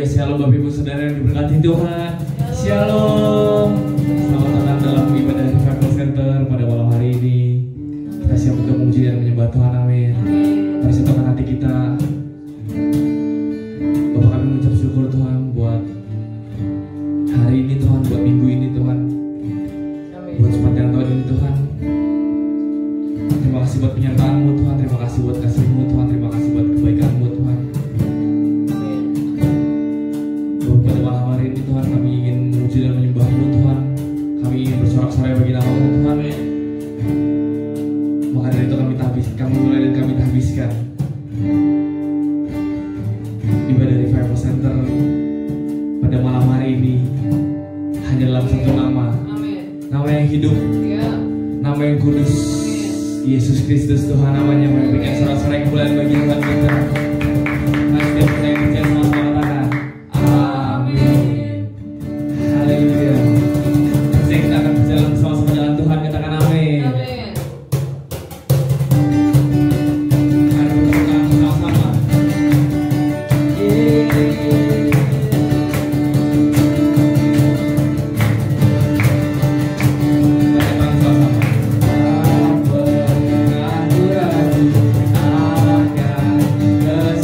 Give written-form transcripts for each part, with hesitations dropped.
Shalom Bapak Ibu Saudara yang diberkati Tuhan. Shalom. Selamat datang dalam ibadah Revival Center pada malam hari ini. Kita siap untuk memuji dan menyembah Tuhan. Amin. Mari satukan hati kita. Bapak, kami mengucap syukur Tuhan buat hari ini Tuhan, buat minggu ini Tuhan, buat sepanjang tahun ini Tuhan. Terima kasih buat penyertaan-Mu Tuhan. Terima kasih buat kasih-Mu Tuhan. Terima kasih buat kebaikan-Mu Tuhan. Pada malam hari ini Tuhan, kami ingin memuji dan menyembah-Mu Tuhan. Kami ingin bersorak-sorai bagi nama-Mu Tuhan. Maka dari itu kami mulai dan kami habiskan ibadah Revival Center pada malam hari ini hanya dalam satu nama. Nama yang hidup, nama yang kudus, Yesus Kristus Tuhan namanya. Memberikan sorak-sorai kemuliaan bagi Tuhan kita. Mari setiap kita yang percaya sama-sama katakan amin. Haleluya. Kita akan berjalan bersama-sama dengan Tuhan, katakan amin. Mari kita bersama-sama. Akan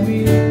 Bisa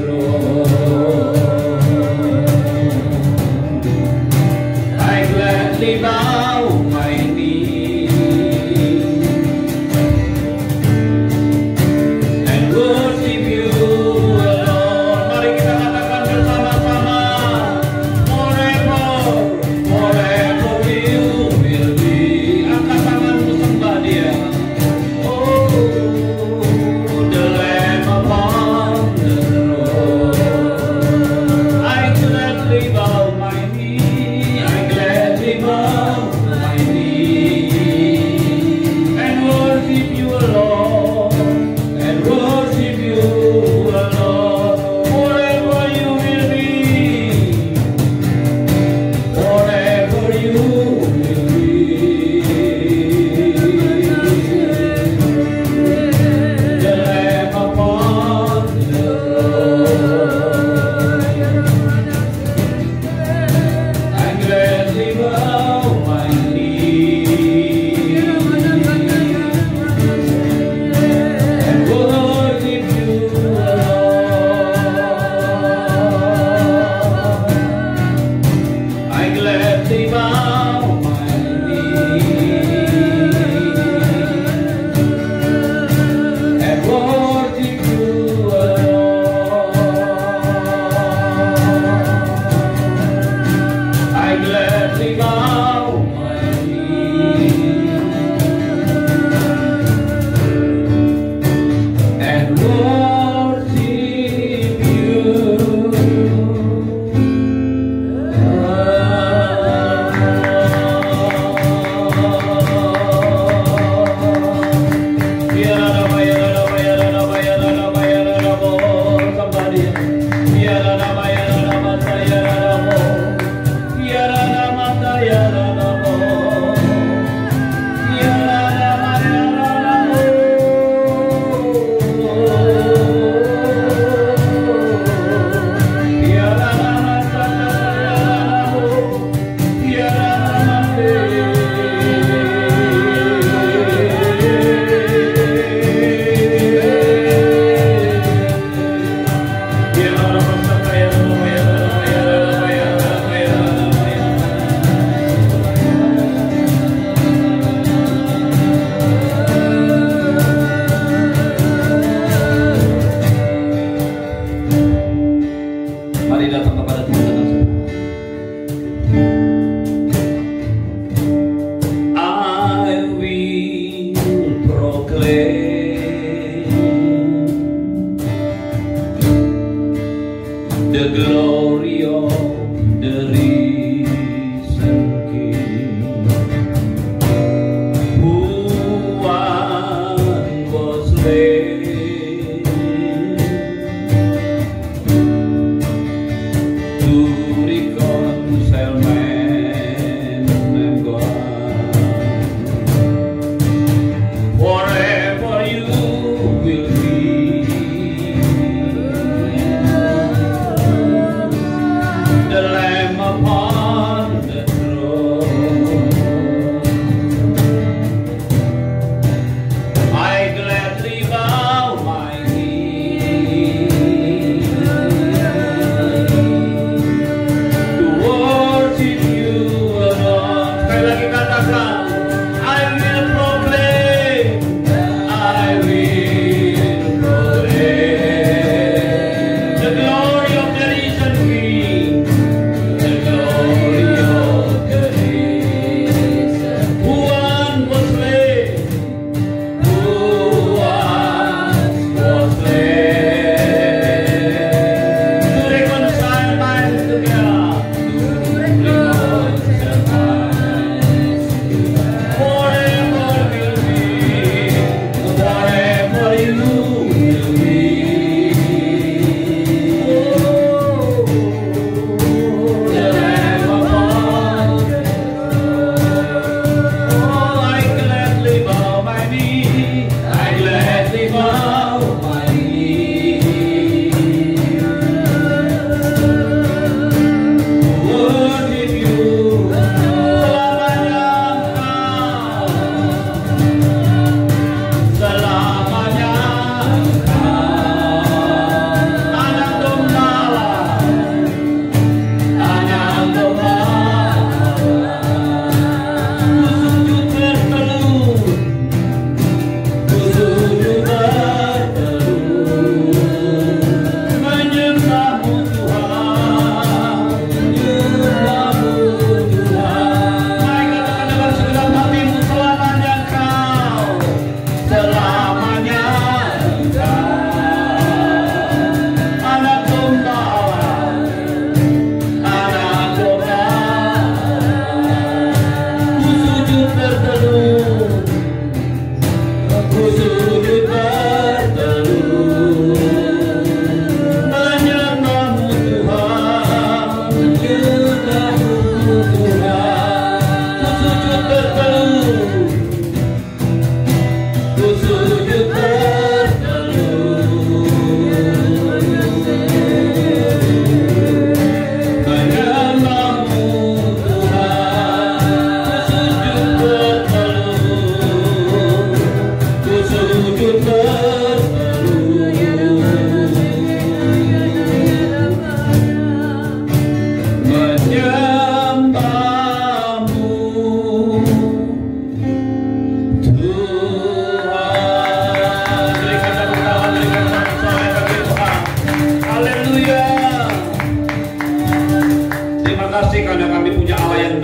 Oh,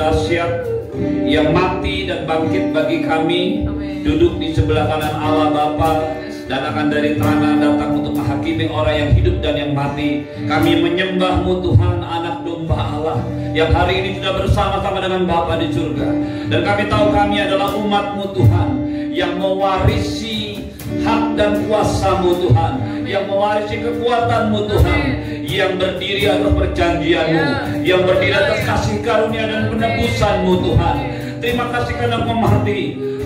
dahsyat yang mati dan bangkit bagi kami, duduk di sebelah kanan Allah Bapa, dan akan dari tanah datang untuk menghakimi orang yang hidup dan yang mati. Kami menyembah-Mu Tuhan, anak domba Allah yang hari ini sudah bersama-sama dengan Bapa di surga. Dan kami tahu kami adalah umat-Mu Tuhan, yang mewarisi hak dan kuasa-Mu Tuhan, yang mewarisi kekuatan-Mu Tuhan, yang berdiri atas perjanjian-Mu, yang berdiri atas kasih karunia dan penebusan-Mu Tuhan. Terima kasih karena Engkau mati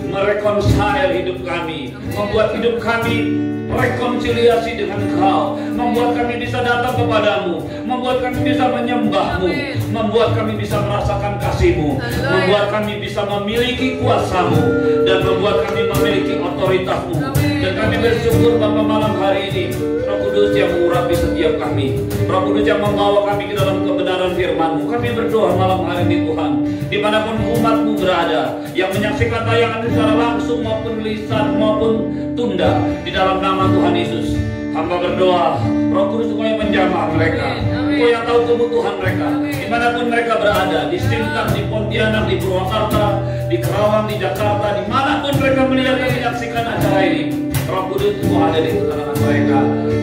mereconcile hidup kami, membuat hidup kami rekonsiliasi dengan Engkau, membuat kami bisa datang kepadamu, membuat kami bisa menyembah-Mu, membuat kami bisa merasakan kasih-Mu, membuat kami bisa memiliki kuasa-Mu, dan membuat kami memiliki otoritas-Mu. Dan kami bersyukur Bapa malam hari ini, Roh Kudus yang mengurapi setiap kami, Roh Kudus yang membawa kami ke dalam kebenaran firman-Mu. Kami berdoa malam hari ini Tuhan, dimanapun umat-Mu berada, yang menyaksikan tayangan secara langsung maupun lisan maupun tunda, di dalam nama Tuhan Yesus, hamba berdoa, Roh Kudus Engkau yang menjamah mereka, Engkau yang tahu kebutuhan mereka, dimanapun mereka berada, di Sintang, di Pontianak, di Purwakarta, di Kerawang, di Jakarta, dimanapun mereka melihat dan menyaksikan acara ini, Roh Kudus Engkau ada di tengah-tengah mereka,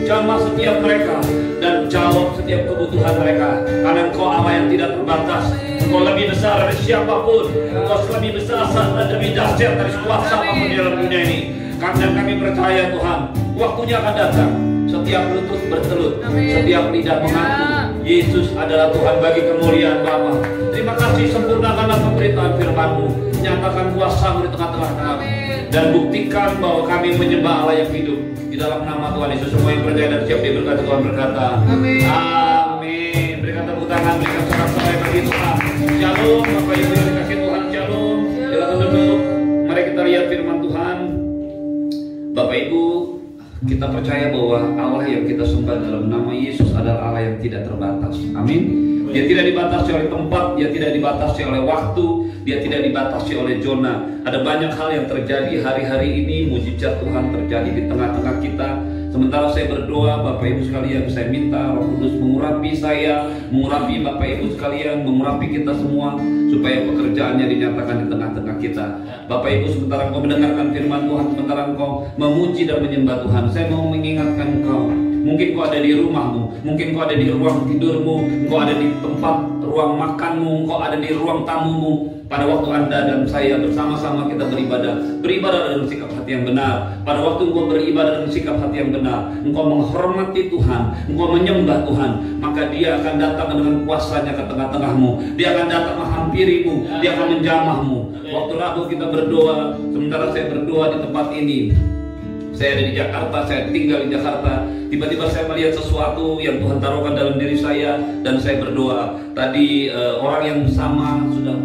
jamah setiap mereka dan jawab setiap kebutuhan mereka, karena Engkau Allah yang tidak terbatas. Engkau lebih besar dari siapapun, Engkau lebih besar dan lebih dahsyat dari kuasa apapun di dalam dunia ini. Dan kami percaya Tuhan, waktunya akan datang, setiap lutut bertelut, setiap lidah mengaku Yesus adalah Tuhan bagi kemuliaan Bapa. Terima kasih, sempurnakanlah pemberitaan firman-Mu, nyatakan kuasa-Mu di tengah-tengah kami, dan buktikan bahwa kami menyembah Allah yang hidup. Di dalam nama Tuhan Yesus, semua yang percaya dan siap diberkati Tuhan berkata amin. Amin. Berikan tepuk tangan, berikan sorak-sorai bagi Tuhan. Shalom Bapak Ibu yang dikasihi Tuhan, shalom. Silakan duduk. Mari kita lihat firman Tuhan. Bapak Ibu, kita percaya bahwa Allah yang kita sembah dalam nama Yesus adalah Allah yang tidak terbatas. Amin. Dia tidak dibatasi oleh tempat, dia tidak dibatasi oleh waktu, dia tidak dibatasi oleh zona. Ada banyak hal yang terjadi hari-hari ini, mujizat Tuhan terjadi di tengah-tengah kita. Sementara saya berdoa, Bapak Ibu sekalian, saya minta Roh Kudus mengurapi saya, mengurapi Bapak Ibu sekalian, mengurapi kita semua, supaya pekerjaannya dinyatakan di tengah-tengah kita. Bapak Ibu, sementara engkau mendengarkan firman Tuhan, sementara engkau memuji dan menyembah Tuhan, saya mau mengingatkan engkau. Mungkin kau ada di rumahmu, mungkin kau ada di ruang tidurmu, kau ada di tempat ruang makanmu, kau ada di ruang tamumu. Pada waktu Anda dan saya bersama-sama kita beribadah dengan sikap hati yang benar. Pada waktu engkau beribadah dengan sikap hati yang benar, engkau menghormati Tuhan, engkau menyembah Tuhan, maka Dia akan datang dengan kuasanya ke tengah-tengahmu. Dia akan datang menghampirimu, Dia akan menjamahmu. Waktu Rabu kita berdoa, sementara saya berdoa di tempat ini, saya ada di Jakarta, saya tinggal di Jakarta. Tiba-tiba saya melihat sesuatu yang Tuhan taruhkan dalam diri saya, dan saya berdoa. Tadi orang yang sama sudah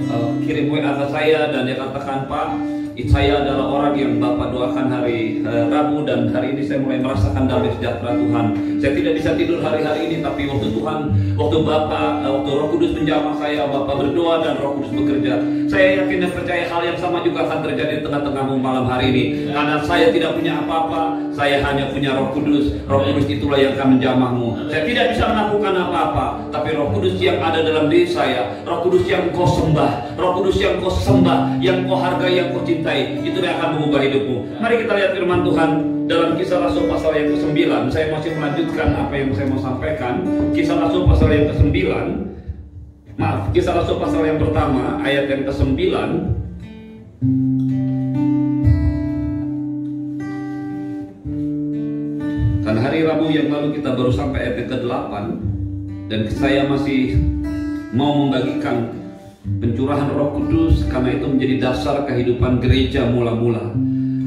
kirim WA ke saya, dan dia katakan, Pak, saya adalah orang yang Bapak doakan hari Rabu, dan hari ini saya mulai merasakan damai sejahtera Tuhan. Saya tidak bisa tidur hari-hari ini, tapi waktu Tuhan, waktu Roh Kudus menjamah saya, Bapak berdoa dan Roh Kudus bekerja. Saya yakin dan percaya hal yang sama juga akan terjadi di tengah-tengahmu malam hari ini. Karena saya tidak punya apa-apa, saya hanya punya Roh Kudus. Roh Kudus itulah yang akan menjamahmu. Saya tidak bisa melakukan apa-apa, tapi Roh Kudus yang ada dalam diri saya, Roh Kudus yang kau sembah, Roh Kudus yang kau sembah, yang kau hargai, yang kau cintai, itu yang akan mengubah hidupmu. Mari kita lihat firman Tuhan dalam Kisah Rasul pasal yang ke-9. Saya masih melanjutkan apa yang saya mau sampaikan. Kisah Rasul pasal yang ke-9, Kisah Rasul pasal yang pertama ayat yang ke-9. Karena hari Rabu yang lalu kita baru sampai ayat yang ke-8, dan saya masih mau membagikan pencurahan Roh Kudus, karena itu menjadi dasar kehidupan gereja mula-mula.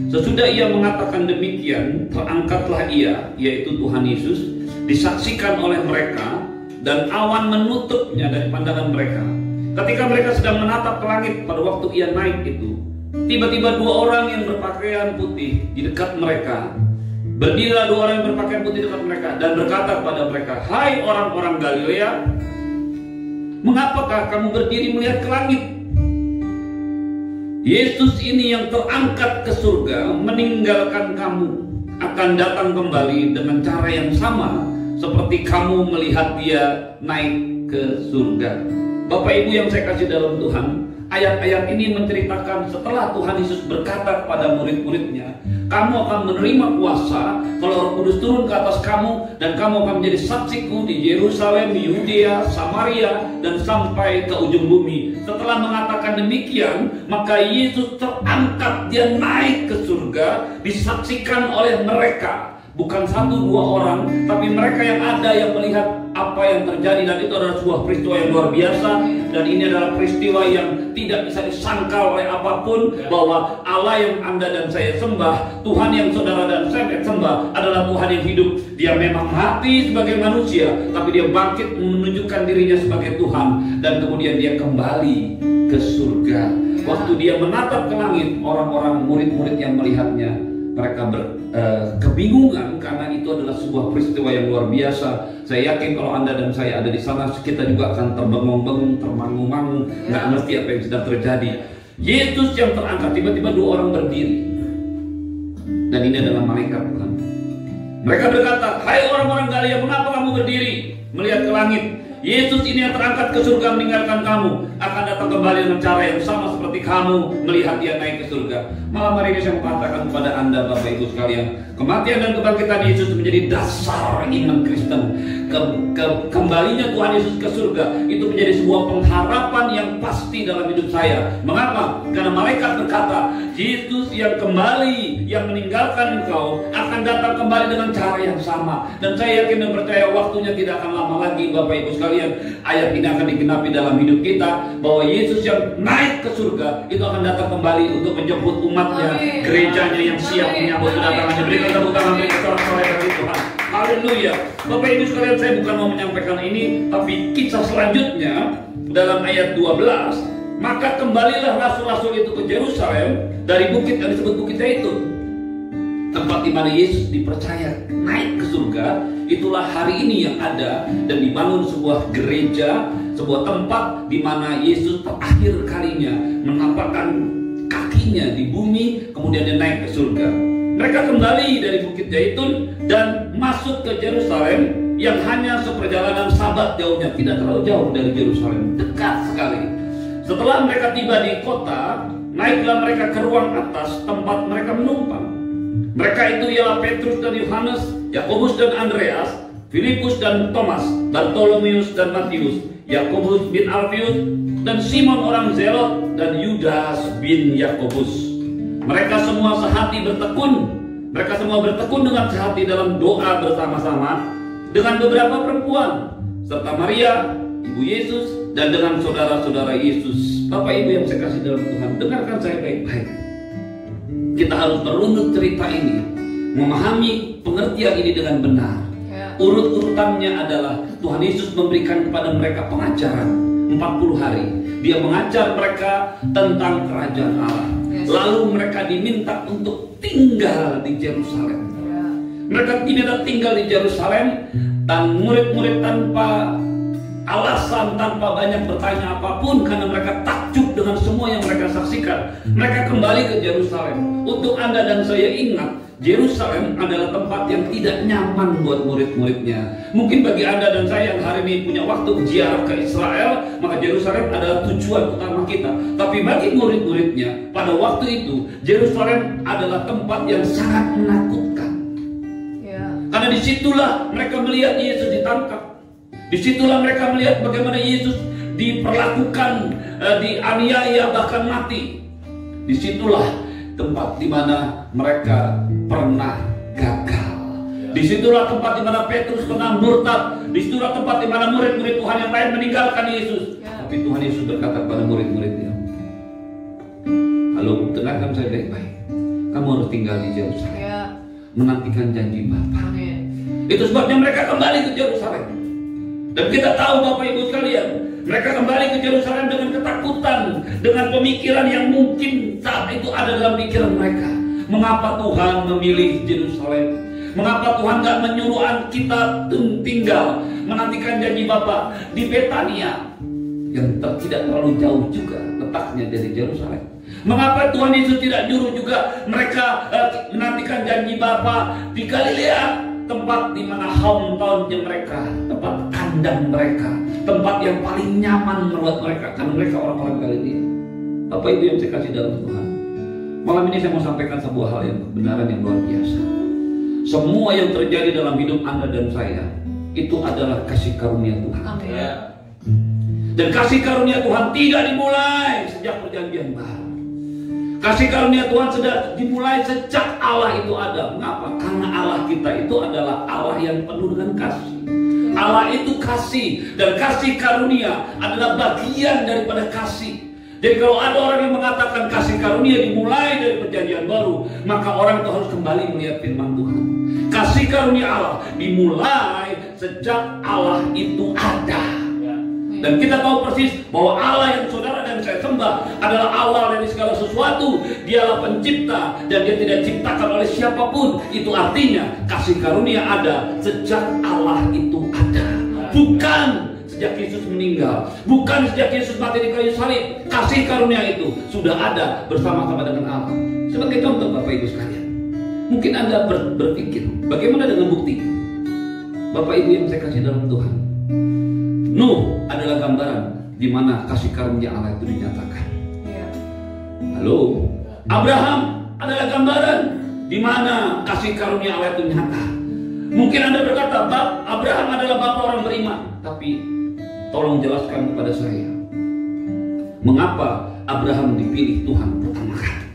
Sesudah ia mengatakan demikian, terangkatlah ia, yaitu Tuhan Yesus, disaksikan oleh mereka, dan awan menutupnya dari pandangan mereka. Ketika mereka sedang menatap ke langit pada waktu ia naik itu, tiba-tiba dua orang yang berpakaian putih di dekat mereka. Berdirilah dua orang yang berpakaian putih di dekat mereka, dan berkata kepada mereka, "Hai orang-orang Galilea, mengapakah kamu berdiri melihat ke langit? Yesus ini yang terangkat ke surga meninggalkan kamu, akan datang kembali dengan cara yang sama seperti kamu melihat Dia naik ke surga." Bapak Ibu yang saya kasih dalam Tuhan, ayat-ayat ini menceritakan setelah Tuhan Yesus berkata kepada murid-muridnya, kamu akan menerima kuasa kalau Roh Kudus turun ke atas kamu, dan kamu akan menjadi saksiku di Yerusalem, di Yudea, Samaria, dan sampai ke ujung bumi. Setelah mengatakan demikian, maka Yesus terangkat, dia naik ke surga, disaksikan oleh mereka. Bukan 1-2 orang, tapi mereka yang ada yang melihat apa yang terjadi, dan itu adalah sebuah peristiwa yang luar biasa. Dan ini adalah peristiwa yang tidak bisa disangkal oleh apapun, bahwa Allah yang Anda dan saya sembah, Tuhan yang saudara dan saya sembah adalah Tuhan yang hidup. Dia memang mati sebagai manusia, tapi dia bangkit menunjukkan dirinya sebagai Tuhan, dan kemudian dia kembali ke surga. Waktu dia menatap ke langit, orang-orang murid-murid yang melihatnya, mereka kebingungan karena itu adalah sebuah peristiwa yang luar biasa. Saya yakin kalau Anda dan saya ada di sana, kita juga akan terbengung-bengung, termangu-mangu, nggak ngerti apa yang sedang terjadi. Yesus yang terangkat, tiba-tiba 2 orang berdiri, dan ini adalah malaikat Tuhan. Mereka berkata, hai orang-orang Galilea, mengapa kamu berdiri melihat ke langit? Yesus ini yang terangkat ke surga meninggalkan kamu, akan datang kembali dengan cara yang sama seperti kamu melihat dia naik ke surga. Malam hari ini saya mengatakan kepada Anda Bapak Ibu sekalian, kematian dan kebangkitan Yesus menjadi dasar iman Kristen. Kembalinya Tuhan Yesus ke surga itu menjadi sebuah pengharapan yang pasti dalam hidup saya. Mengapa? Karena malaikat berkata, Yesus yang kembali, yang meninggalkan engkau, akan datang kembali dengan cara yang sama. Dan saya yakin dan percaya waktunya tidak akan lama lagi Bapak Ibu sekalian. Ayat ini akan digenapi dalam hidup kita, bahwa Yesus yang naik ke surga itu akan datang kembali untuk menjemput umatnya, gerejanya yang siap menyambut kedatangannya. Berikan tepuk tangan bagi sorak-sorai bagi Tuhan. Haleluya. Bapak Ibu sekalian, saya bukan mau menyampaikan ini, tapi kisah selanjutnya dalam ayat 12, maka kembalilah rasul-rasul itu ke Yerusalem dari bukit yang disebut Bukit Zaitun, tempat di mana Yesus dipercaya naik ke surga. Itulah hari ini yang ada, dan dibangun sebuah gereja, sebuah tempat di mana Yesus terakhir kalinya menapakkan kakinya di bumi, kemudian dia naik ke surga. Mereka kembali dari Bukit Zaitun dan masuk ke Yerusalem, yang hanya seperjalanan Sabat jauhnya, tidak terlalu jauh dari Yerusalem, dekat sekali. Setelah mereka tiba di kota, naiklah mereka ke ruang atas tempat mereka menumpang. Mereka itu ialah Petrus dan Yohanes, Yakobus dan Andreas, Filipus dan Thomas, Bartolomeus dan Matius, Yakobus bin Alfius, dan Simon orang Zelot, dan Yudas bin Yakobus. Mereka semua sehati bertekun. Mereka semua bertekun dengan sehati dalam doa bersama-sama dengan beberapa perempuan, serta Maria, ibu Yesus, dan dengan saudara-saudara Yesus. Bapak Ibu yang saya kasih dalam Tuhan, dengarkan saya baik-baik. Kita harus merunut cerita ini, memahami pengertian ini dengan benar. Urut-urutannya adalah Tuhan Yesus memberikan kepada mereka pengajaran 40 hari. Dia mengajar mereka tentang kerajaan Allah. Lalu mereka diminta untuk tinggal di Yerusalem. Mereka diminta tinggal di Yerusalem, dan murid-murid tanpa alasan, tanpa banyak bertanya apapun, karena mereka takjub dengan semua yang mereka saksikan, mereka kembali ke Yerusalem. Untuk Anda dan saya ingat, Yerusalem adalah tempat yang tidak nyaman buat murid-muridnya. Mungkin bagi Anda dan saya yang hari ini punya waktu ziarah ke Israel, maka Yerusalem adalah tujuan utama kita. Tapi bagi murid-muridnya, pada waktu itu Yerusalem adalah tempat yang sangat menakutkan. Karena disitulah mereka melihat Yesus ditangkap. Disitulah mereka melihat bagaimana Yesus diperlakukan, dianiaya, bahkan mati. Disitulah tempat di mana mereka pernah gagal. Disitulah tempat di mana Petrus pernah murtad. Disitulah tempat di mana murid-murid Tuhan yang lain meninggalkan Yesus. Tapi Tuhan Yesus berkata kepada murid-muridnya, halo, dengarkan saya baik-baik. Kamu harus tinggal di Yerusalem, menantikan janji Bapa. Itu sebabnya mereka kembali ke Yerusalem. Dan kita tahu Bapak Ibu sekalian, mereka kembali ke Yerusalem dengan ketakutan, dengan pemikiran yang mungkin saat itu ada dalam pikiran mereka. Mengapa Tuhan memilih Yerusalem? Mengapa Tuhan gak menyuruh kita tinggal menantikan janji Bapa di Betania, yang tidak terlalu jauh juga letaknya dari Yerusalem? Mengapa Tuhan Yesus tidak nyuruh juga mereka menantikan janji Bapa di Galilea, tempat di mana hometownnya mereka, tempat kandang mereka, tempat yang paling nyaman menurut mereka, karena mereka orang-orang Galilea. Bapak Ibu yang saya kasih dalam Tuhan, malam ini saya mau sampaikan sebuah hal yang kebenaran yang luar biasa. Semua yang terjadi dalam hidup Anda dan saya itu adalah kasih karunia Tuhan. Amin. Dan kasih karunia Tuhan tidak dimulai sejak perjanjian baru. Kasih karunia Tuhan sudah dimulai sejak Allah itu ada. Mengapa? Karena Allah kita itu adalah Allah yang penuh dengan kasih. Allah itu kasih, dan kasih karunia adalah bagian daripada kasih. Jadi kalau ada orang yang mengatakan kasih karunia dimulai dari perjanjian baru, maka orang itu harus kembali melihat firman Tuhan. Kasih karunia Allah dimulai sejak Allah itu ada. Dan kita tahu persis bahwa Allah yang saudara dan saya sembah adalah Allah dari segala sesuatu. Dialah pencipta dan dia tidak diciptakan oleh siapapun. Itu artinya kasih karunia ada sejak Allah itu ada. Bukan sejak Yesus meninggal, bukan sejak Yesus mati di kayu salib. Kasih karunia itu sudah ada bersama-sama dengan Allah. Sebagai contoh Bapak Ibu sekalian, mungkin Anda berpikir, bagaimana dengan bukti? Bapak Ibu yang saya kasih dalam Tuhan, Nuh adalah gambaran di mana kasih karunia Allah itu dinyatakan. Halo, Abraham adalah gambaran di mana kasih karunia Allah itu nyata. Mungkin Anda berkata, Abraham adalah bapak orang beriman. Tapi tolong jelaskan kepada saya, mengapa Abraham dipilih Tuhan pertama kali?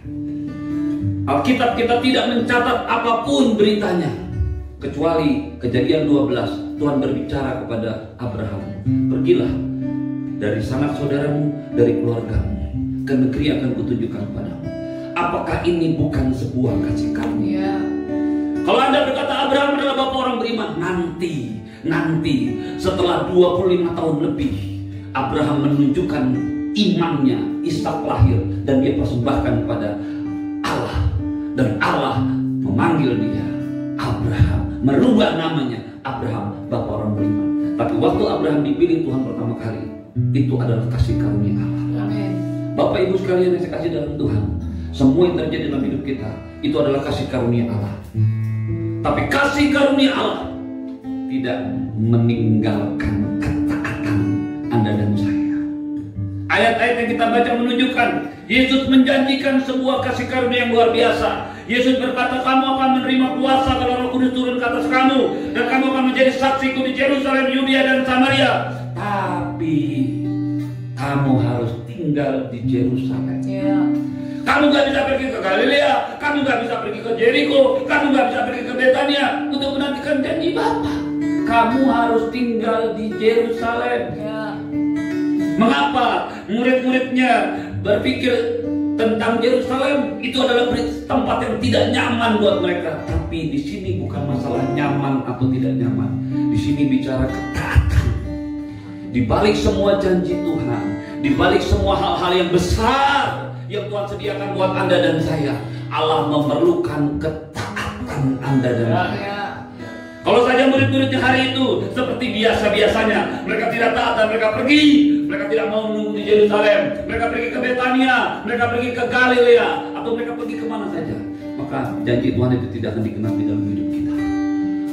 Alkitab kita tidak mencatat apapun beritanya, kecuali Kejadian 12. Tuhan berbicara kepada Abraham, pergilah dari sanak saudaramu, dari keluargamu, ke negeri akan kutunjukkan kepadamu. Apakah ini bukan sebuah kasih karunia? Kalau Anda berkata Abraham adalah bapak orang beriman, nanti setelah 25 tahun lebih Abraham menunjukkan imannya, Ishak lahir dan dia persembahkan kepada Allah, dan Allah memanggil dia Abraham, merubah namanya Abraham, bapak orang beriman. Tapi waktu Abraham dipilih Tuhan pertama kali, itu adalah kasih karunia Allah. Amin. Bapak Ibu sekalian yang saya kasih dalam Tuhan, semua yang terjadi dalam hidup kita itu adalah kasih karunia Allah. Tapi kasih karunia Allah tidak meninggalkan ketaatan Anda dan saya. Ayat-ayat yang kita baca menunjukkan Yesus menjanjikan sebuah kasih karunia yang luar biasa. Yesus berkata, kamu akan menerima kuasa kalau Roh Kudus turun ke atas kamu, dan kamu akan menjadi saksiku di Yerusalem, Yudea dan Samaria. Tapi kamu harus tinggal di Yerusalem. Kamu gak bisa pergi ke Galilea, kamu gak bisa pergi ke Jericho, kamu gak bisa pergi ke Betania untuk menantikan janji Bapa. Kamu harus tinggal di Yerusalem. Mengapa murid-muridnya berpikir tentang Yerusalem? Itu adalah tempat yang tidak nyaman buat mereka. Tapi di sini bukan masalah nyaman atau tidak nyaman. Di sini bicara ketaatan. Di balik semua janji Tuhan, di balik semua hal-hal yang besar yang Tuhan sediakan buat Anda dan saya, Allah memerlukan ketaatan Anda dan saya. Kalau saja murid-muridnya hari itu seperti biasa-biasanya, mereka tidak taat dan mereka pergi. Mereka tidak mau menunggu di Yerusalem, mereka pergi ke Betania, mereka pergi ke Galilea, atau mereka pergi kemana saja, maka janji Tuhan itu tidak akan digenapi dalam hidup kita.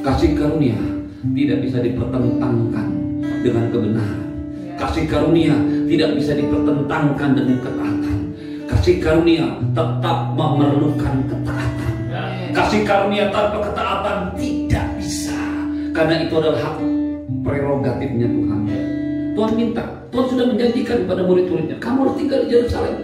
Kasih karunia tidak bisa dipertentangkan dengan kebenaran. Kasih karunia tidak bisa dipertentangkan dengan ketaatan. Kasih karunia tetap memerlukan ketaatan. Kasih karunia tanpa ketaatan tidak bisa, karena itu adalah hak prerogatifnya Tuhan. Tuhan minta, Tuhan sudah menjanjikan kepada murid-muridnya, kamu harus tinggal di Yerusalem.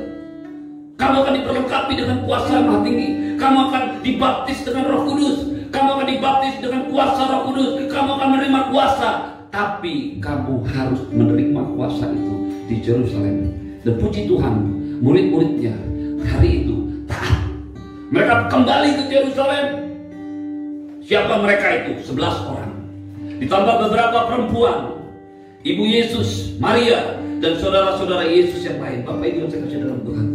Kamu akan diperlengkapi dengan kuasa yang maha tinggi. Kamu akan dibaptis dengan Roh Kudus. Kamu akan dibaptis dengan kuasa Roh Kudus. Kamu akan menerima kuasa. Tapi kamu harus menerima kuasa itu di Yerusalem. Dan puji Tuhan, murid-muridnya hari itu taat. Mereka kembali ke Yerusalem. Siapa mereka itu? 11 orang. Ditambah beberapa perempuan, Ibu Yesus, Maria, dan saudara-saudara Yesus yang lain. Bapak Ibu yang saya kasih dalam Tuhan,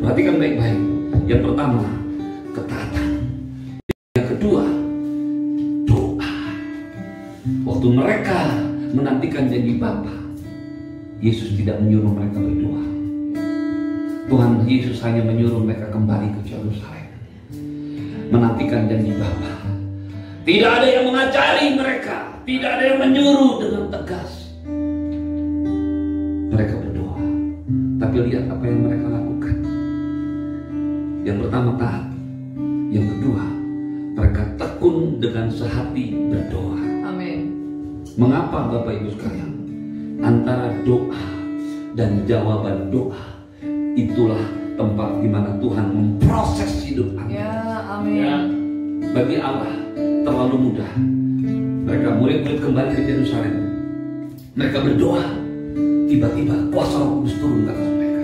perhatikan baik-baik. Yang pertama, ketaatan. Yang kedua, doa. Waktu mereka menantikan janji Bapa, Yesus tidak menyuruh mereka berdoa. Tuhan Yesus hanya menyuruh mereka kembali ke Yerusalem, menantikan janji Bapa. Tidak ada yang mengajari mereka, tidak ada yang menyuruh dengan tegas. mereka berdoa. Tapi lihat apa yang mereka lakukan. Yang pertama taat. Yang kedua, mereka tekun dengan sehati berdoa. Amin. Mengapa Bapak Ibu sekalian? Antara doa dan jawaban doa, itulah tempat di mana Tuhan memproses hidup Anda. Ya, amin. Ya. Bagi Allah terlalu mudah. Mereka murid-murid kembali ke Yerusalem. Mereka berdoa, tiba-tiba kuasa Roh Kudus turun ke atas mereka.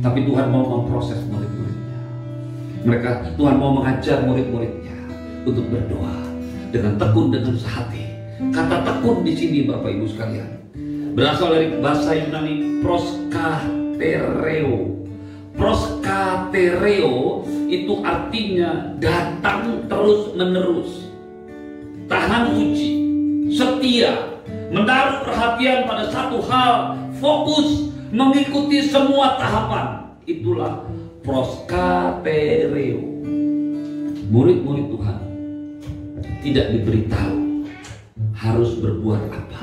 Tapi Tuhan mau memproses murid-muridnya. Tuhan mau mengajar murid-muridnya untuk berdoa dengan tekun, dengan sehati. Kata tekun di sini Bapak Ibu sekalian berasal dari bahasa Yunani proskatereo. Proskatereo itu artinya datang terus menerus, tahan uji, setia, menaruh perhatian pada satu hal, fokus, mengikuti semua tahapan. Itulah proskatereo. Murid-murid Tuhan tidak diberitahu harus berbuat apa.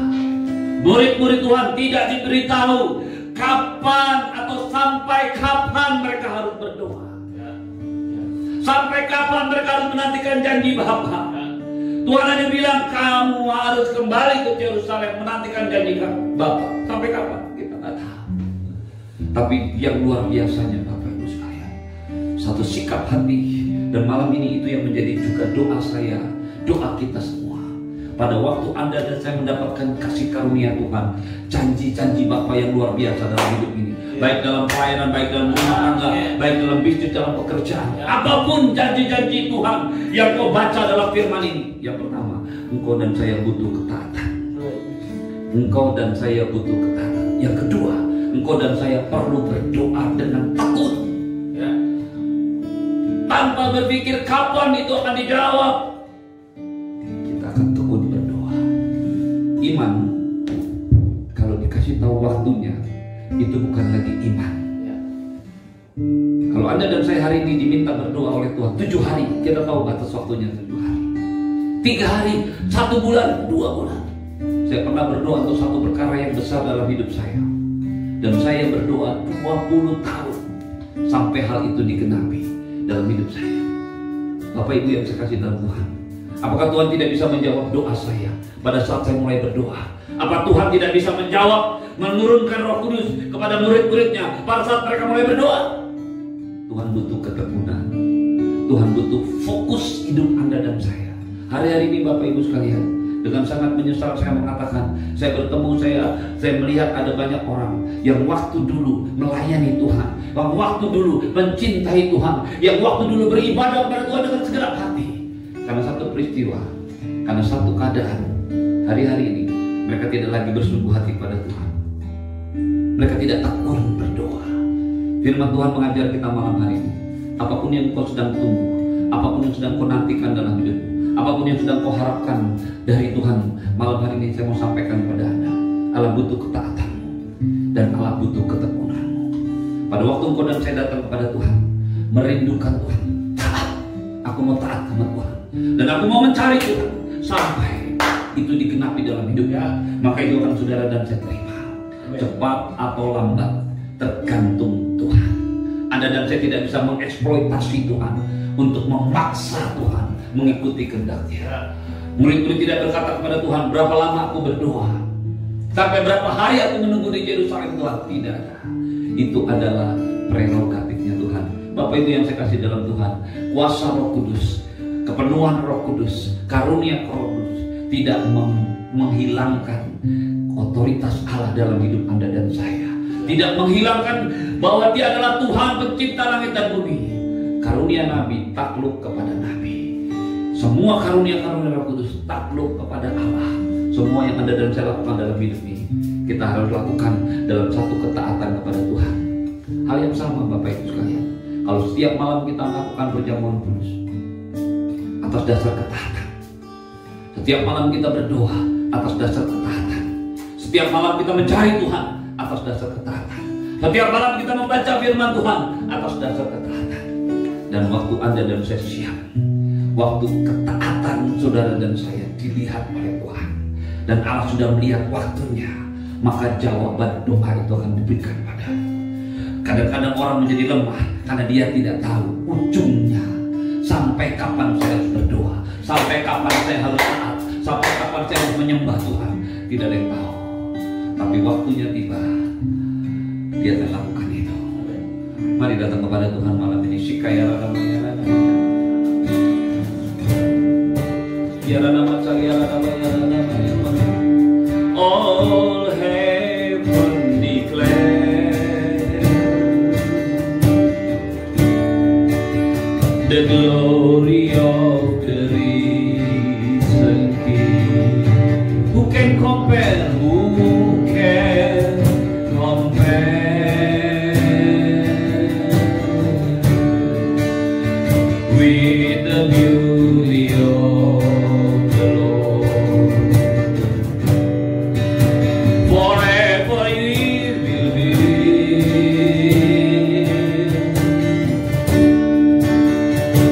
Murid-murid Tuhan tidak diberitahu kapan atau sampai kapan mereka harus berdoa. Sampai kapan mereka harus menantikan janji Bapa. Tuhan hanya bilang kamu harus kembali ke Yerusalem menantikan janji Bapa. Sampai kapan? Kita nggak tahu. Tapi yang luar biasanya Bapak Ibu sekalian, satu sikap hati, dan malam ini itu yang menjadi juga doa saya, doa kita semua. Pada waktu Anda dan saya mendapatkan kasih karunia Tuhan, janji-janji Bapa yang luar biasa dalam hidup ini, baik dalam pelayanan, baik dalam rumah tangga, baik dalam bisnis, dalam pekerjaan, apapun janji-janji Tuhan yang kau baca dalam firman ini. Yang pertama, engkau dan saya butuh ketaatan. Engkau dan saya butuh ketaatan. Yang kedua, engkau dan saya perlu berdoa dengan tekun, tanpa berpikir kapan itu akan dijawab. Kita akan tekun berdoa. Iman kalau dikasih tahu waktunya, itu bukan lagi iman. Kalau Anda dan saya hari ini diminta berdoa oleh Tuhan 7 hari, kita tahu batas waktunya 7 hari, 3 hari, 1 bulan, 2 bulan. Saya pernah berdoa untuk satu perkara yang besar dalam hidup saya, dan saya berdoa 20 tahun sampai hal itu digenapi dalam hidup saya. Bapak Ibu yang saya kasih dalam Tuhan, apakah Tuhan tidak bisa menjawab doa saya pada saat saya mulai berdoa? Apa Tuhan tidak bisa menjawab, menurunkan Roh Kudus kepada murid-muridnya pada saat mereka mulai berdoa? Tuhan butuh ketekunan. Tuhan butuh fokus hidup Anda dan saya. Hari-hari ini Bapak Ibu sekalian, dengan sangat menyesal saya mengatakan, saya bertemu, saya melihat ada banyak orang yang waktu dulu melayani Tuhan, yang waktu dulu mencintai Tuhan, yang waktu dulu beribadah kepada Tuhan dengan segenap hati. Karena satu peristiwa, karena satu keadaan, hari-hari ini mereka tidak lagi bersungguh hati pada Tuhan. Mereka tidak tekun berdoa. Firman Tuhan mengajar kita malam hari ini, apapun yang kau sedang tunggu, apapun yang sedang kau nantikan dalam hidupmu, apapun yang sedang kau harapkan dari Tuhan, malam hari ini saya mau sampaikan kepada Anda, Allah butuh ketaatanmu dan Allah butuh ketekunanmu. Pada waktu engkau dan saya datang kepada Tuhan, merindukan Tuhan, taat, aku mau taat sama Tuhan, dan aku mau mencari Tuhan sampai itu digenapi dalam hidupnya, maka itu akan saudara dan saya terima. Cepat atau lambat tergantung Tuhan. Anda dan saya tidak bisa mengeksploitasi Tuhan untuk memaksa Tuhan mengikuti kehendak-Nya. Murid-murid tidak berkata kepada Tuhan, berapa lama aku berdoa, sampai berapa hari aku menunggu di Yerusalem. Tuhan tidak ada. Itu adalah prerogatifnya Tuhan. Bapak Ibu yang saya kasih dalam Tuhan, kuasa Roh Kudus, kepenuhan Roh Kudus, karunia Roh Kudus tidak menghilangkan otoritas Allah dalam hidup Anda dan saya. Tidak menghilangkan bahwa Dia adalah Tuhan pencipta langit dan bumi. Karunia Nabi takluk kepada Nabi. Semua karunia-karunia Roh Kudus takluk kepada Allah. Semua yang Anda dan saya lakukan dalam hidup ini, kita harus lakukan dalam satu ketaatan kepada Tuhan. Hal yang sama Bapak Ibu sekalian, kalau setiap malam kita melakukan perjamuan kudus atas dasar ketaatan, setiap malam kita berdoa atas dasar ketaatan, setiap malam kita mencari Tuhan atas dasar ketaatan, setiap malam kita membaca firman Tuhan atas dasar ketaatan, dan waktu Anda dan saya siap, waktu ketaatan saudara dan saya dilihat oleh Tuhan, dan Allah sudah melihat waktunya, maka jawaban doa itu akan diberikan padamu. Kadang-kadang orang menjadi lemah karena dia tidak tahu ujungnya. Sampai kapan saya harus berdoa? Sampai kapan saya harus taat? Sampai kapan saya harus menyembah Tuhan? Tidak ada yang tahu. Tapi waktunya tiba, dia akan lakukan itu. Mari datang kepada Tuhan malam ini. Shikaya ramaya ramaya. Ya nama saya ramaya ramaya. All heaven declare the glory of the risen King. Who can compare? Who can compare with the beauty of the Lord? Forever you will be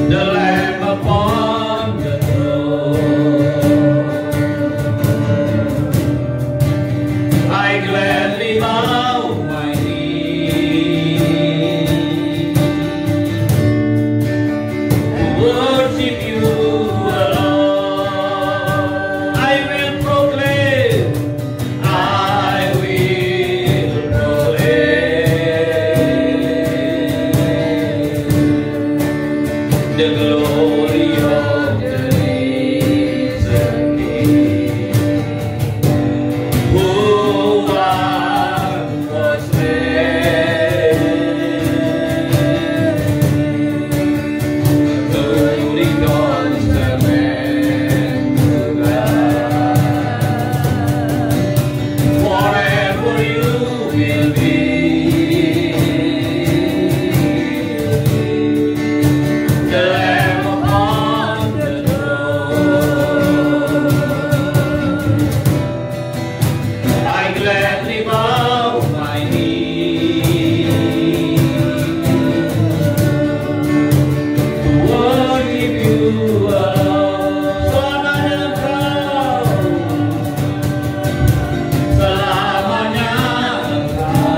the Lamb upon the throne. I gladly bow my knee to worship you alone. I will proclaim, I will proclaim the glory of the risen King, who once was dead, holding on the man to God. Forever you will be the Lamb upon the throne. I gladly bow my knee to worship you alone. Selamanya Engkau, selamanya Engkau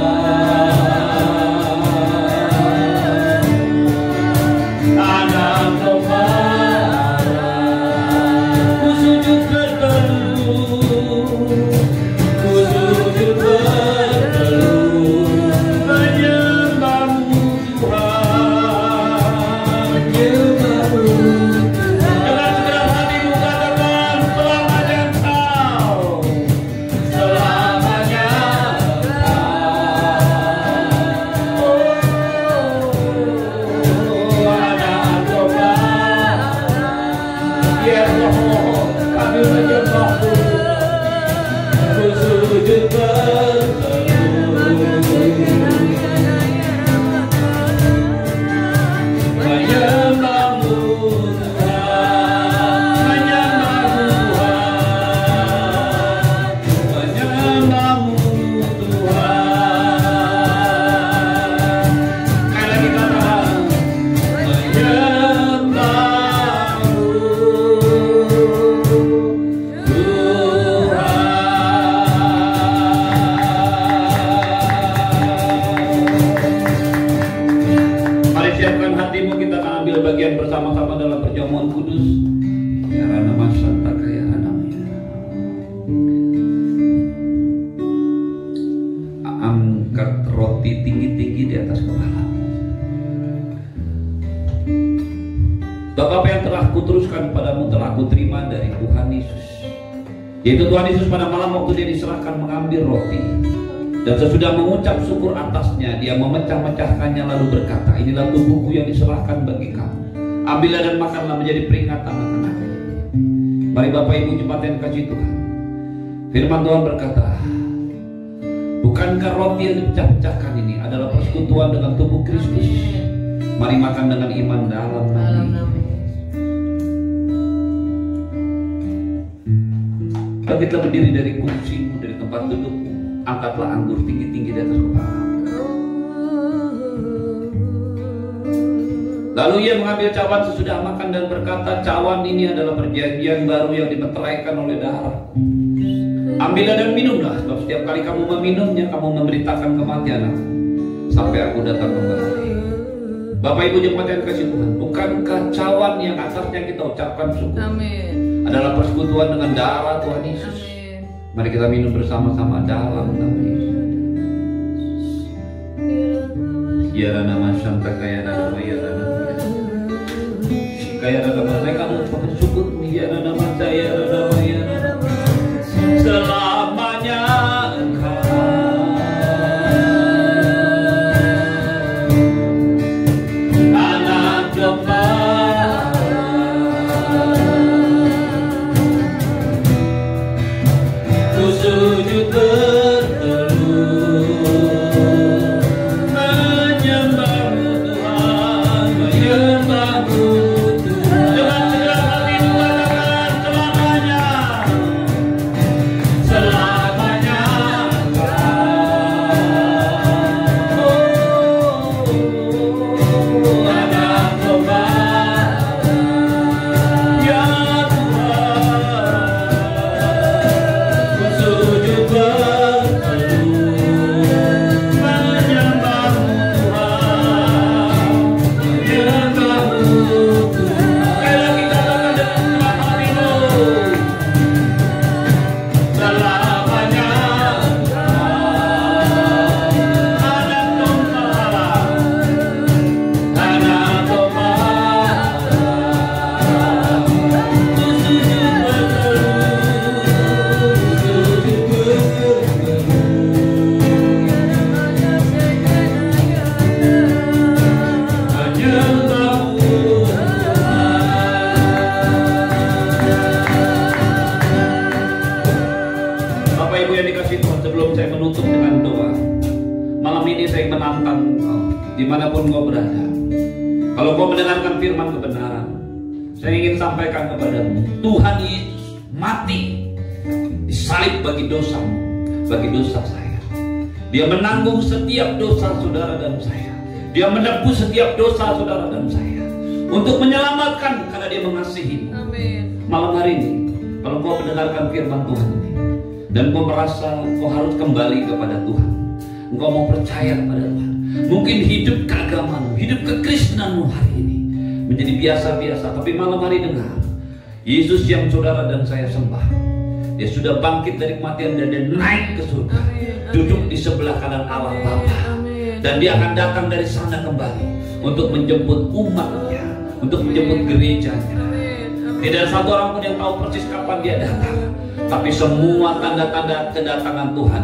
anak domba. Ku sujud berteduh, ku sujud berteduh, menyembahmu Tuhan, menyembahmu Tuhan. Dengan segenap hatimu katakan, selamanya Engkau, selamanya Engkau. Oh, anak domba. Ya Allah, kami menyembahmu. Ku sujud berteduh, menyembahmu Tuhan, menyembahmu Tuhan, menyembahmu Tuhan. Sekali lagi katakan, menyembahmu Tuhan. Mari siapkan hatimu, kita akan ambil bagian bersama-sama dalam perjamuan kudus. Ya nama Santa kaya namanya. Angkat roti tinggi-tinggi di atas kepala. Bapak, apa yang telah kuteruskan padamu telah kuterima dari Tuhan Yesus. Yaitu Tuhan Yesus pada malam waktu dia diserahkan mengambil roti, dan sesudah mengucap syukur atasnya, dia memecah-mecahkannya lalu berkata, inilah tubuhku yang diserahkan bagi kamu. Ambillah dan makanlah, menjadi peringatan akan aku. Mari Bapak Ibu jemaat yang kasih Tuhan. Firman Tuhan berkata, bukankah roti yang dipecah-pecahkan ini adalah persekutuan dengan tubuh Kristus? Mari makan dengan iman dalam nama. Kita berdiri dari kursimu, dari tempat dudukmu, angkatlah anggur tinggi-tinggi di atas kepala. Lalu ia mengambil cawan sesudah makan dan berkata, cawan ini adalah perjanjian baru yang dimeteraikan oleh darahku. Ambillah dan minumlah, sebab setiap kali kamu meminumnya, kamu memberitakan kematian aku sampai aku datang kembali. Bapak Ibu jemaat yang kasih Tuhan, bukankah cawan yang atasnya kita ucapkan syukur adalah persekutuan dengan darah Tuhan Yesus? Mari kita minum bersama-sama dalam nama Yesus. Ya nama Santa kaya nama ya nama kaya nama mereka mengucapkan syukur. Ya nama saya nama ya nama selamanya Engkau anak domba. Ku sujud berteduh menyembahmu Tuhan, menyembahmu Tuhan. Dengan segala hatimu katakan selamanya, selamanya Engkau anak domba. Ya Tuhan, ku sujud berteduh menyembahmu Tuhan, menyembahmu Tuhan. Sekali lagi katakan dengan segenap hatimu, selamanya anak domba, anak domba. Ku sujud Bapak Ibu yang dikasih Tuhan, sebelum saya menutup dengan doa, malam ini saya menantang engkau dimanapun kau berada. Kalau kau mendengarkan firman kebenaran, saya ingin sampaikan kepadamu, Tuhan Yesus mati disalib bagi dosamu, bagi dosa saya. Dia menanggung setiap dosa saudara dan saya. Dia menebus setiap dosa saudara dan saya untuk menyelamatkan, karena dia mengasihi. Malam hari ini, kalau kau mendengarkan firman Tuhan ini dan kau merasa kau harus kembali kepada Tuhan, engkau mau percaya kepada Tuhan, mungkin hidup keagamaanmu, hidup kekristenanmu hari ini menjadi biasa-biasa, tapi malam hari dengar, Yesus yang saudara dan saya sembah, dia sudah bangkit dari kematian dan dia naik ke surga, duduk di sebelah kanan Allah Bapa, dan dia akan datang dari sana kembali untuk menjemput umatnya, untuk menjemput gerejanya. Tidak ada satu orang pun yang tahu persis kapan dia datang, tapi semua tanda-tanda kedatangan Tuhan,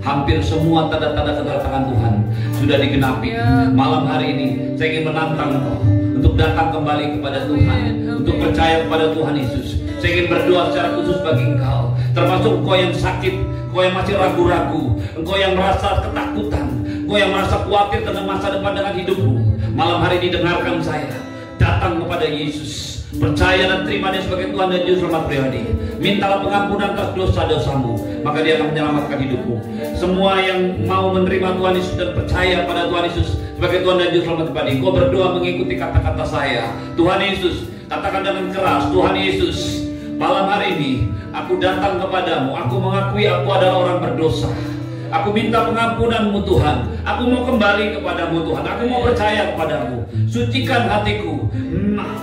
hampir semua tanda-tanda kedatangan Tuhan sudah digenapi. Malam hari ini saya ingin menantang engkau untuk datang kembali kepada Tuhan, untuk percaya kepada Tuhan Yesus. Saya ingin berdoa secara khusus bagi engkau, termasuk engkau yang sakit, engkau yang masih ragu-ragu, engkau yang merasa ketakutan, engkau yang merasa khawatir tentang masa depan dengan hidupmu. Malam hari ini dengarkan saya, datang kepada Yesus, percaya dan terima dia sebagai Tuhan dan Juru Selamat pribadi. Mintalah pengampunan atas dosa-dosamu, maka dia akan menyelamatkan hidupmu. Semua yang mau menerima Tuhan Yesus dan percaya pada Tuhan Yesus sebagai Tuhan dan Juru Selamat pribadi, kau berdoa mengikuti kata-kata saya. Tuhan Yesus, katakan dengan keras, Tuhan Yesus, malam hari ini aku datang kepadamu, aku mengakui aku adalah orang berdosa. Aku minta pengampunanmu Tuhan. Aku mau kembali kepadamu Tuhan. Aku mau percaya kepadamu. Sucikan hatiku,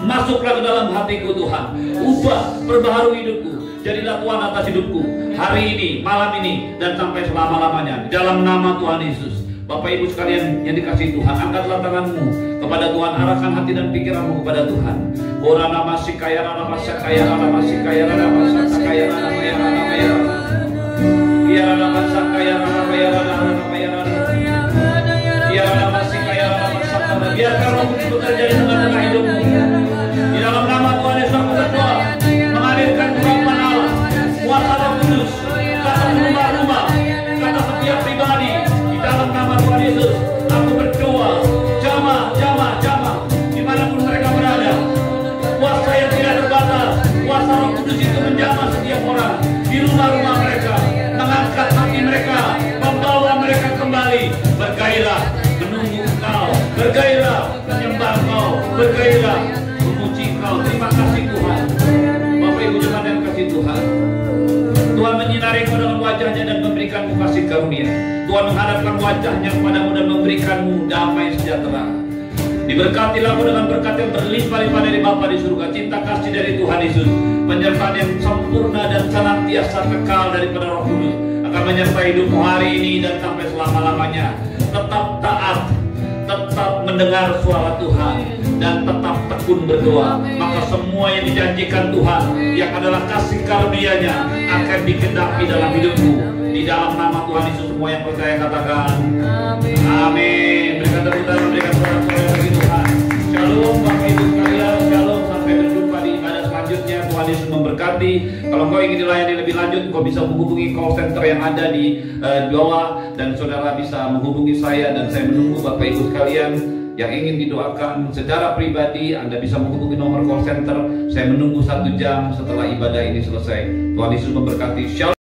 masuklah ke dalam hatiku Tuhan. Ubah, perbaharui hidupku. Jadilah Tuhan atas hidupku hari ini, malam ini, dan sampai selama-lamanya. Dalam nama Tuhan Yesus. Bapak Ibu sekalian yang dikasihi Tuhan, angkatlah tanganmu kepada Tuhan, arahkan hati dan pikiranmu kepada Tuhan. Ora nama sikaya nama sakaya nama sikaya nama sakaya nama ya nama ya. Ya nama sakaya nama ya nama ya. Ya nama sikaya nama sakaya. Biarkan Roh Kudus terjadi dalam hidupmu. Di dalam nama Tuhan Yesus aku berdoa, mengalirkan kekuatan Allah, kuasa Roh Kudus, kata rumah-rumah, kata setiap pribadi. Dalam nama Tuhan Yesus, aku berdoa, jamaah, dimanapun mereka berada, kuasa yang tidak terbatas, kuasa Roh Kudus itu menjamah setiap orang di rumah-rumah mereka, mengangkat hati mereka, membawa mereka kembali bergairah menunggu Engkau, bergairah menyembah Engkau, bergairah memuji Engkau. Terima kasih Tuhan. Bapak Ibu jemaat yang kasih Tuhan, Tuhan menyinari kau dalam karunia. Tuhan menghadapkan wajahnya kepadamu dan memberikanmu damai sejahtera. Diberkatilah mu dengan berkat yang berlimpah-limpah dari Bapa di surga, cinta kasih dari Tuhan Yesus, penyertaan yang sempurna dan senantiasa kekal daripada Roh Kudus akan menyertai hidupmu hari ini dan sampai selama-lamanya. Tetap taat, tetap mendengar suara Tuhan, dan tetap tekun berdoa. Maka semua yang dijanjikan Tuhan, yang adalah kasih karunia-Nya, akan dikenapi dalam hidupmu. Di dalam nama Tuhan Yesus, semua yang percaya katakan amin. Berikan tepuk tangan, berikan sorak-sorai bagi Tuhan. Shalom Bapak Ibu sekalian, shalom, sampai berjumpa di ibadah selanjutnya. Tuhan Yesus memberkati. Kalau kau ingin dilayani lebih lanjut, kau bisa menghubungi call center yang ada di bawah, dan saudara bisa menghubungi saya, dan saya menunggu Bapak Ibu sekalian yang ingin didoakan secara pribadi. Anda bisa menghubungi nomor call center. Saya menunggu 1 jam setelah ibadah ini selesai. Tuhan Yesus memberkati. Shalom.